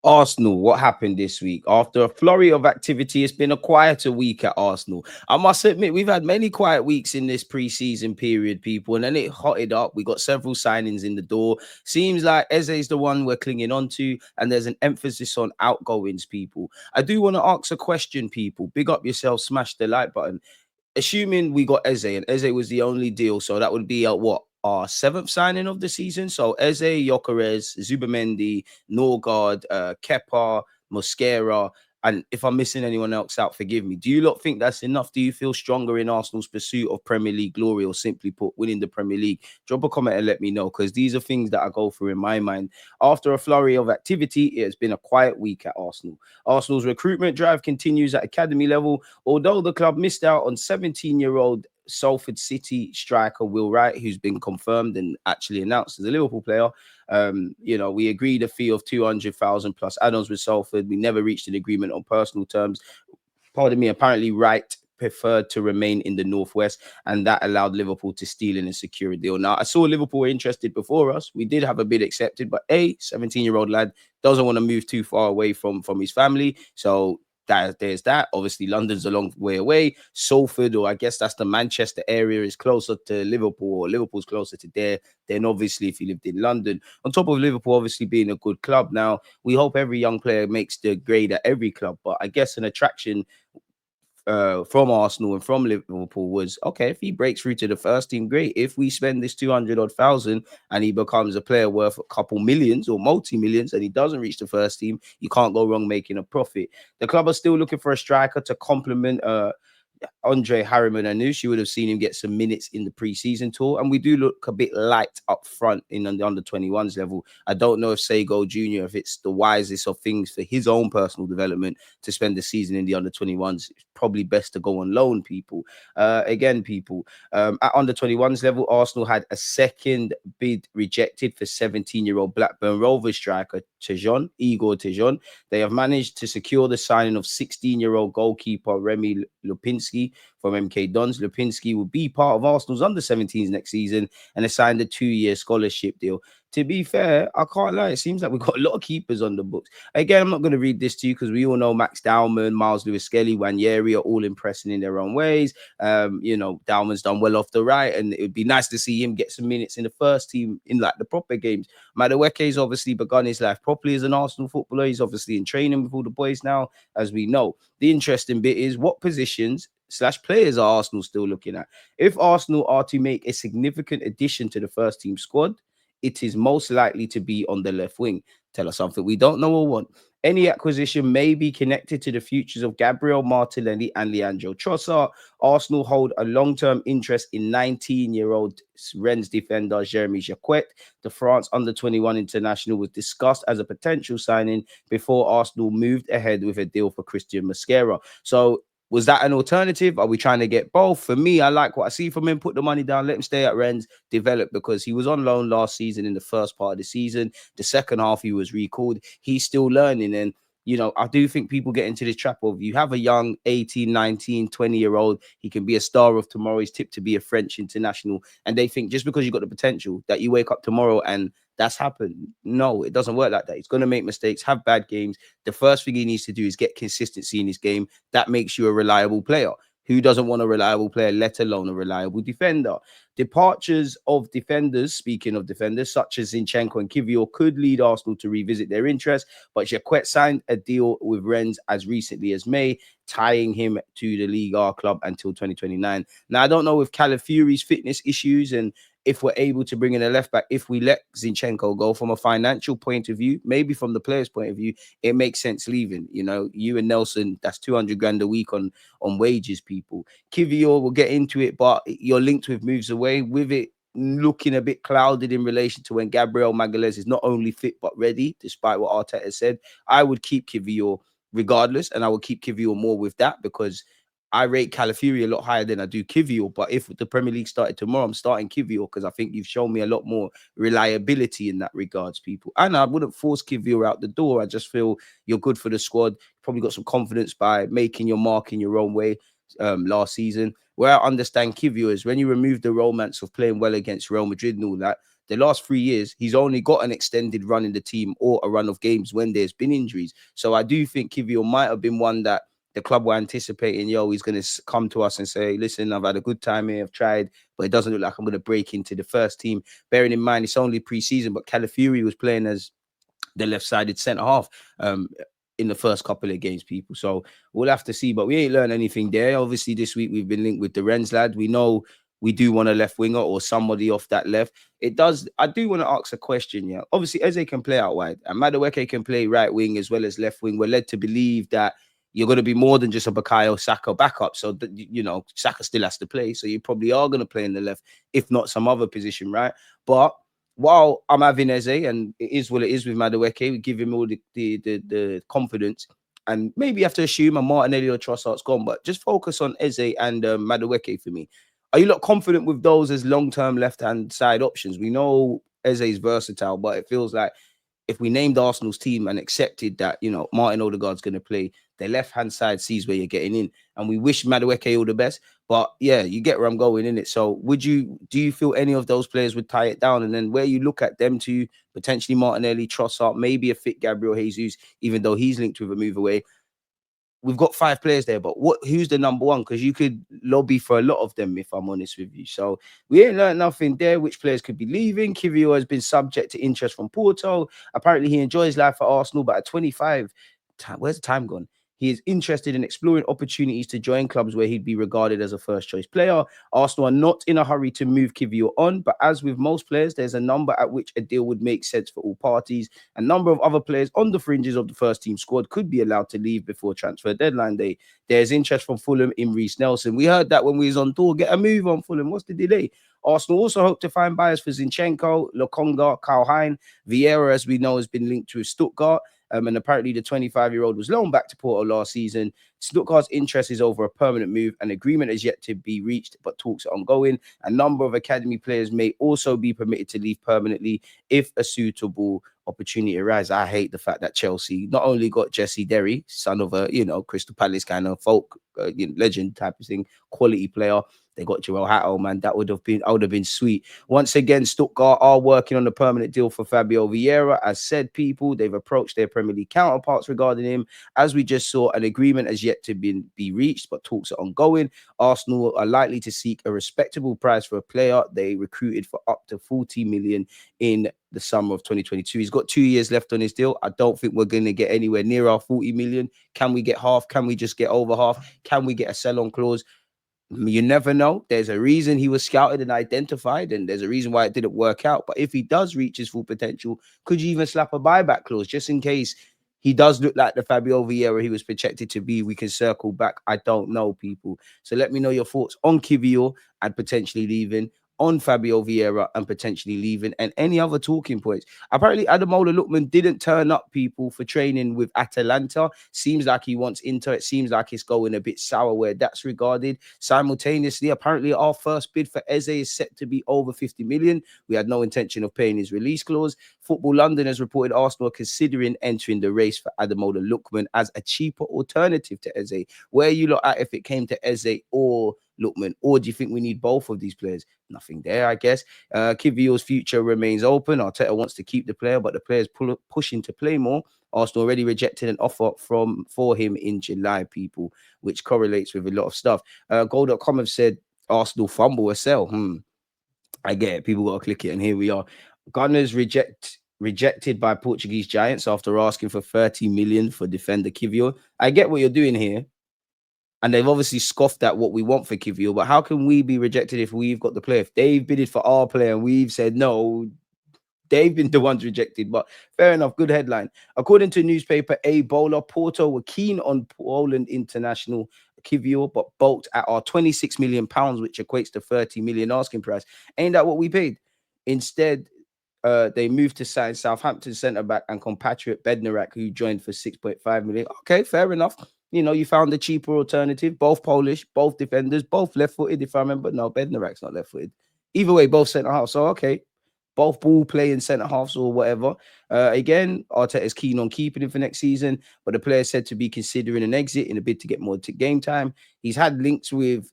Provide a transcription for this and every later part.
Arsenal, what happened this week? After a flurry of activity, it's been a quieter week at Arsenal. I must admit, we've had many quiet weeks in this pre-season period, people, and then it hotted up. We got several signings in the door. Seems like Eze's the one we're clinging on to, and there's an emphasis on outgoings, people. I do want to ask a question, people. Big up yourself, smash the like button. Assuming we got Eze and Eze was the only deal, so that would be what our seventh signing of the season. So Eze, Gyökeres, Zubamendi, Norgard, Kepa, Mosquera, and if I'm missing anyone else out, forgive me. Do you lot think that's enough? Do you feel stronger in Arsenal's pursuit of Premier League glory, or simply put, winning the Premier League? Drop a comment and let me know, because these are things that I go through in my mind. After a flurry of activity, it has been a quiet week at Arsenal. Arsenal's recruitment drive continues at academy level, although the club missed out on 17-year-old Salford City striker Will Wright, who's been confirmed and actually announced as a Liverpool player. We agreed a fee of 200,000 plus add-ons with Salford. We never reached an agreement on personal terms. Pardon me, apparently Wright preferred to remain in the Northwest, and that allowed Liverpool to steal in and secure a deal. Now, I saw Liverpool were interested before us. We did have a bid accepted, but 17-year-old lad doesn't want to move too far away from his family. So there's that. Obviously, London's a long way away. Salford, or I guess that's the Manchester area, is closer to Liverpool, or Liverpool's closer to there than obviously if he lived in London. On top of Liverpool obviously being a good club. Now, we hope every young player makes the grade at every club, but I guess an attraction from Arsenal and from Liverpool was, okay, if he breaks through to the first team, great. If we spend this 200 odd thousand and he becomes a player worth a couple millions or multi-millions and he doesn't reach the first team, you can't go wrong making a profit. The club are still looking for a striker to complement Andre Harriman. I knew she would have seen him get some minutes in the preseason tour, and we do look a bit light up front in the under 21s level. I don't know if Sego Jr., if it's the wisest of things for his own personal development to spend the season in the under 21s. It's probably best to go on loan, people. At under 21s level, Arsenal had a second bid rejected for 17-year-old Blackburn Rovers striker Igor Tejon. They have managed to secure the signing of 16-year-old goalkeeper Remy Lupinski from MK Dons. Lupinski will be part of Arsenal's under-17s next season and has signed a 2-year scholarship deal. To be fair, I can't lie. It seems like we've got a lot of keepers on the books. Again, I'm not going to read this to you because we all know Max Dowman, Miles Lewis-Skelly, Wanyeri are all impressing in their own ways. Dowman's done well off the right, and it would be nice to see him get some minutes in the first team in like the proper games. Madueke's obviously begun his life properly as an Arsenal footballer. He's obviously in training with all the boys now, as we know. The interesting bit is what positions / players are Arsenal still looking at. If Arsenal are to make a significant addition to the first team squad, it is most likely to be on the left wing. Tell us something we don't know or want. Any acquisition may be connected to the futures of Gabriel Martinelli and Leandro Trossard. Arsenal hold a long-term interest in 19-year-old Rennes defender Jeremy Jacquet. The France under-21 international was discussed as a potential signing before Arsenal moved ahead with a deal for Christian Mosquera. So was that an alternative? Are we trying to get both? For me, I like what I see from him. Put the money down, let him stay at Rennes, develop, because he was on loan last season in the first part of the season. The second half, he was recalled. He's still learning. And, I do think people get into this trap of you have a young 18, 19, 20-year-old. He can be a star of tomorrow. He's tipped to be a French international. And they think just because you've got the potential that you wake up tomorrow and that's happened. No, it doesn't work like that. He's going to make mistakes, have bad games. The first thing he needs to do is get consistency in his game. That makes you a reliable player. Who doesn't want a reliable player, let alone a reliable defender? Departures of defenders, speaking of defenders, such as Zinchenko and Kiwior, could lead Arsenal to revisit their interest, but Jacquet signed a deal with Rennes as recently as May, tying him to the Ligue 1 club until 2029. Now, I don't know with Calafiori's fitness issues and if we're able to bring in a left back, if we let Zinchenko go from a financial point of view, maybe from the player's point of view, it makes sense leaving. You and Nelson, that's 200 grand a week on wages, people. Kiwior, we'll get into it, but you're linked with moves away, with it looking a bit clouded in relation to when Gabriel Magalhaes is not only fit but ready, despite what Arteta said. I would keep Kiwior regardless, and I would keep Kiwior more with that because I rate Calafiori a lot higher than I do Kiwior. But if the Premier League started tomorrow, I'm starting Kiwior because I think you've shown me a lot more reliability in that regards, people. And I wouldn't force Kiwior out the door. I just feel you're good for the squad. Probably got some confidence by making your mark in your own way last season. Where I understand Kiwior is when you remove the romance of playing well against Real Madrid and all that, the last 3 years, he's only got an extended run in the team or a run of games when there's been injuries. So I do think Kiwior might have been one that the club were anticipating, yo, he's going to come to us and say, listen, I've had a good time here, I've tried, but it doesn't look like I'm going to break into the first team. Bearing in mind, it's only pre-season, but Calafiori was playing as the left-sided centre half in the first couple of games, people. So we'll have to see, but we ain't learned anything there. Obviously, this week we've been linked with the Rennes lad. We know we do want a left winger or somebody off that left. It does. I do want to ask a question. Yeah, obviously Eze can play out wide, and Madueke can play right wing as well as left wing. We're led to believe that you're going to be more than just a Bukayo Saka backup. So that, you know, Saka still has to play. So you probably are going to play in the left, if not some other position, right? But while I'm having Eze, and it is what it is with Madueke, we give him all the confidence. And maybe you have to assume a Martinelli or Trossard's gone, but just focus on Eze and Madueke for me. Are you not confident with those as long-term left-hand side options? We know Eze is versatile, but it feels like if we named Arsenal's team and accepted that, you know, Martin Odegaard's going to play, the left-hand side sees where you're getting in. And we wish Madueke all the best. But yeah, you get where I'm going in it. So do you feel any of those players would tie it down? And then where you look at them to potentially Martinelli, Trossard, maybe a fit Gabriel Jesus, even though he's linked with a move away, we've got 5 players there, but who's the number one? Because you could lobby for a lot of them, if I'm honest with you. So we ain't learned nothing there. Which players could be leaving? Kiwior has been subject to interest from Porto. Apparently, he enjoys life at Arsenal, but at 25, where's the time gone? He is interested in exploring opportunities to join clubs where he'd be regarded as a first choice player. Arsenal are not in a hurry to move Kiwior on, but as with most players, there's a number at which a deal would make sense for all parties. A number of other players on the fringes of the first team squad could be allowed to leave before transfer deadline day. There's interest from Fulham in Reece Nelson. We heard that when we was on tour. Get a move on Fulham. What's the delay? Arsenal also hope to find buyers for Zinchenko, Lokonga, Kyle Hein. Vieira, as we know, has been linked to Stuttgart. And apparently the 25-year-old was loaned back to Porto last season. Stuttgart's interest is over a permanent move. An agreement is yet to be reached, but talks are ongoing. A number of academy players may also be permitted to leave permanently if a suitable opportunity arises. I hate the fact that Chelsea not only got Jesse Derry, son of a, you know, Crystal Palace kind of folk, legend type of thing, quality player. They got Joel Hatto, man. I would have been sweet. Once again, Stuttgart are working on a permanent deal for Fabio Vieira. As said, people, they've approached their Premier League counterparts regarding him. As we just saw, an agreement has yet to be reached, but talks are ongoing. Arsenal are likely to seek a respectable price for a player they recruited for up to 40 million in the summer of 2022. He's got 2 years left on his deal. I don't think we're going to get anywhere near our 40 million. Can we get half? Can we just get over half? Can we get a sell-on clause? You never know. There's a reason he was scouted and identified, and there's a reason why it didn't work out. But if he does reach his full potential, could you even slap a buyback clause just in case he does look like the Fabio Vieira he was projected to be? We can circle back. I don't know, people. So let me know your thoughts on Kiwior and potentially leaving, on Fabio Vieira and potentially leaving, and any other talking points. Apparently, Ademola Lookman didn't turn up, people, for training with Atalanta. Seems like he wants Inter. It seems like it's going a bit sour where that's regarded. Simultaneously, apparently, our first bid for Eze is set to be over 50 million. We had no intention of paying his release clause. Football London has reported Arsenal are considering entering the race for Ademola Lookman as a cheaper alternative to Eze. Where you look at if it came to Eze or Lookman, or do you think we need both of these players? Nothing there, I guess. Kiwior's future remains open. Arteta wants to keep the player, but the player's pushing to play more. Arsenal already rejected an offer for him in July, people, which correlates with a lot of stuff. Goal.com have said Arsenal fumble a sell. I get it. People got to click it, and here we are. Gunners rejected by Portuguese giants after asking for 30 million for defender Kiwior. I get what you're doing here. And they've obviously scoffed at what we want for Kiwior, but how can we be rejected if we've got the player? If they've bidded for our player and we've said no, they've been the ones rejected. But fair enough, good headline. According to newspaper A Bowler, Porto were keen on Poland international Kiwior, but balked at our 26 million pounds, which equates to 30 million asking price. Ain't that what we paid? Instead, they moved to sign Southampton centre back and compatriot Bednarak, who joined for 6.5 million. Okay, fair enough. You know, you found a cheaper alternative. Both Polish, both defenders, both left-footed. If I remember, no, Bednarak's not left-footed. Either way, both centre half. So okay, both ball playing centre halves or whatever. Again, Arteta is keen on keeping him for next season, but the player is said to be considering an exit in a bid to get more game time. He's had links with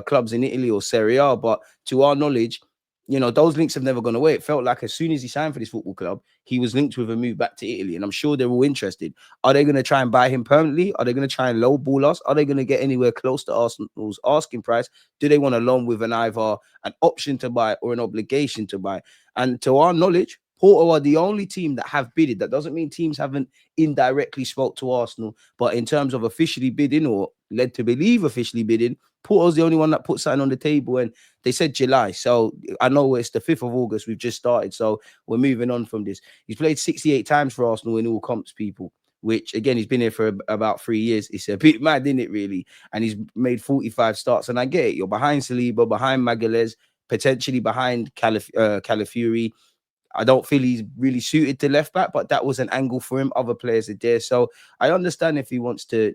clubs in Italy or Serie A, but to our knowledge, you know, those links have never gone away. It felt like as soon as he signed for this football club, he was linked with a move back to Italy. And I'm sure they're all interested. Are they going to try and buy him permanently? Are they going to try and lowball us? Are they going to get anywhere close to Arsenal's asking price? Do they want a loan with an either an option to buy or an obligation to buy? And to our knowledge, Porto are the only team that have bidded. That doesn't mean teams haven't indirectly spoke to Arsenal, but in terms of officially bidding or led to believe officially bidding, Porto's the only one that put something on the table, and they said July. So I know it's the 5th of August. We've just started, so we're moving on from this. He's played 68 times for Arsenal in all comps, people, which, again, he's been here for about 3 years. It's a bit mad, isn't it, really? And he's made 45 starts, and I get it. You're behind Saliba, behind Magalhaes, potentially behind Calafiori. I don't feel he's really suited to left back, but that was an angle for him. Other players are there. So I understand if he wants to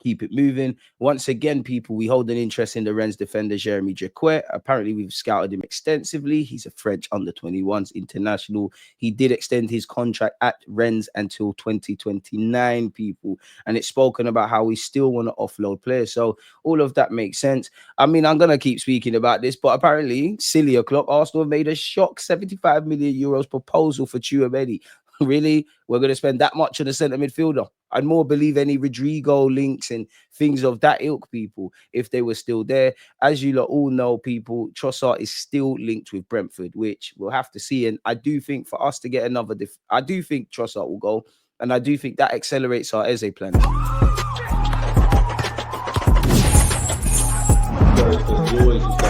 keep it moving. Once again, people, we hold an interest in the Rennes defender, Jeremy Jacquet. Apparently, we've scouted him extensively. He's a French under-21s international. He did extend his contract at Rennes until 2029, people. And it's spoken about how we still want to offload players. So all of that makes sense. I mean, I'm going to keep speaking about this, but apparently, silly o'clock, Arsenal have made a shock 75 million euros proposal for Tchouaméni. Really? We're going to spend that much on a centre midfielder? I'd more believe any Rodrigo links and things of that ilk, people, if they were still there. As you lot all know, people, Trossard is still linked with Brentford, which we'll have to see. And I do think for us to get another, I do think Trossard will go. And I do think that accelerates our Eze plan. Always